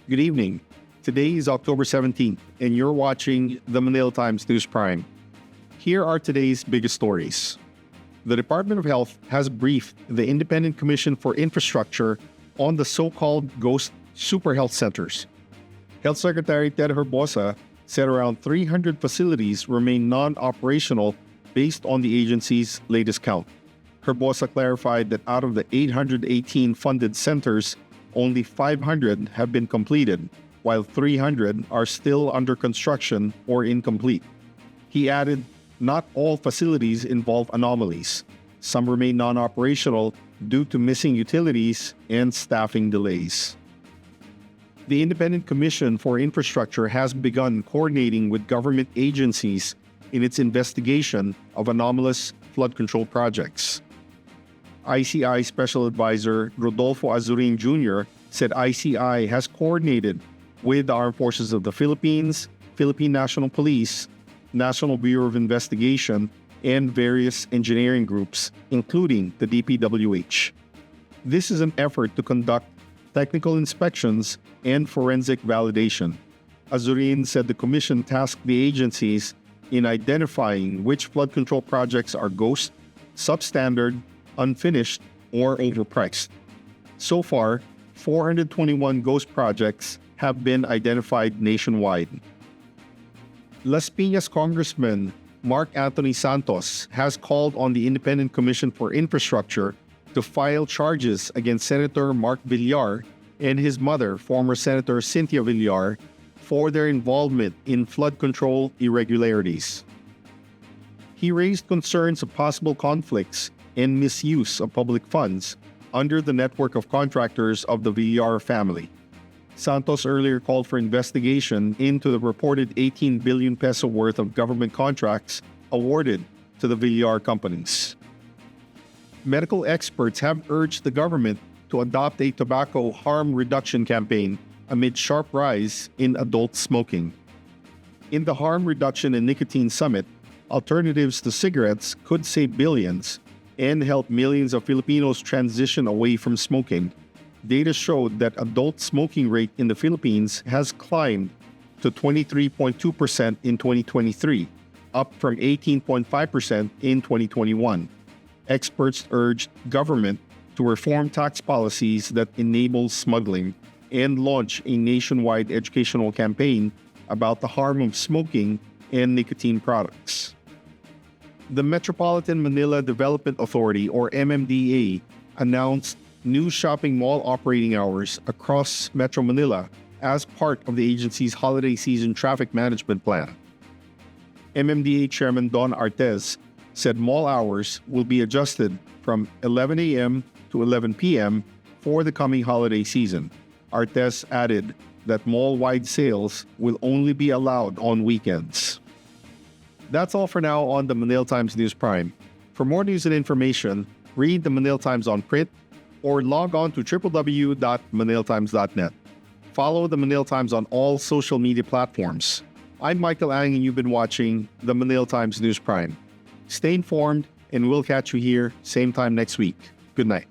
Good evening. Today is October 17th, and you're watching the Manila Times News Prime. Here are today's biggest stories. The Department of Health has briefed the Independent Commission for Infrastructure on the so-called ghost super health centers. Health Secretary Ted Herbosa said around 300 facilities remain non-operational based on the agency's latest count. Herbosa clarified that out of the 818 funded centers, only 500 have been completed, while 300 are still under construction or incomplete. He added, not all facilities involve anomalies. Some remain non-operational due to missing utilities and staffing delays. The Independent Commission for Infrastructure has begun coordinating with government agencies in its investigation of anomalous flood control projects. ICI Special Advisor Rodolfo Azurin Jr. said ICI has coordinated with the Armed Forces of the Philippines, Philippine National Police, National Bureau of Investigation, and various engineering groups, including the DPWH. This is an effort to conduct technical inspections and forensic validation. Azurin said the commission tasked the agencies in identifying which flood control projects are ghost, substandard, unfinished, or overpriced. So far, 421 ghost projects have been identified nationwide. Las Piñas Congressman Mark Anthony Santos has called on the Independent Commission for Infrastructure to file charges against Senator Mark Villar and his mother, former Senator Cynthia Villar, for their involvement in flood control irregularities. He raised concerns of possible conflicts and misuse of public funds under the network of contractors of the Villar family. Santos earlier called for investigation into the reported 18 billion peso worth of government contracts awarded to the Villar companies. Medical experts have urged the government to adopt a tobacco harm reduction campaign amid sharp rise in adult smoking. In the Harm Reduction and Nicotine Summit, alternatives to cigarettes could save billions and help millions of Filipinos transition away from smoking. Data showed that adult smoking rate in the Philippines has climbed to 23.2% in 2023, up from 18.5% in 2021. Experts urged government to reform tax policies that enable smuggling and launch a nationwide educational campaign about the harm of smoking and nicotine products. The Metropolitan Manila Development Authority, or MMDA, announced new shopping mall operating hours across Metro Manila as part of the agency's holiday season traffic management plan. MMDA Chairman Don Artes said mall hours will be adjusted from 11 a.m. to 11 p.m. for the coming holiday season. Artes added that mall-wide sales will only be allowed on weekends. That's all for now on the Manila Times News Prime. For more news and information, read the Manila Times on print or log on to www.manilatimes.net. Follow the Manila Times on all social media platforms. I'm Michael Ang and you've been watching the Manila Times News Prime. Stay informed and we'll catch you here same time next week. Good night.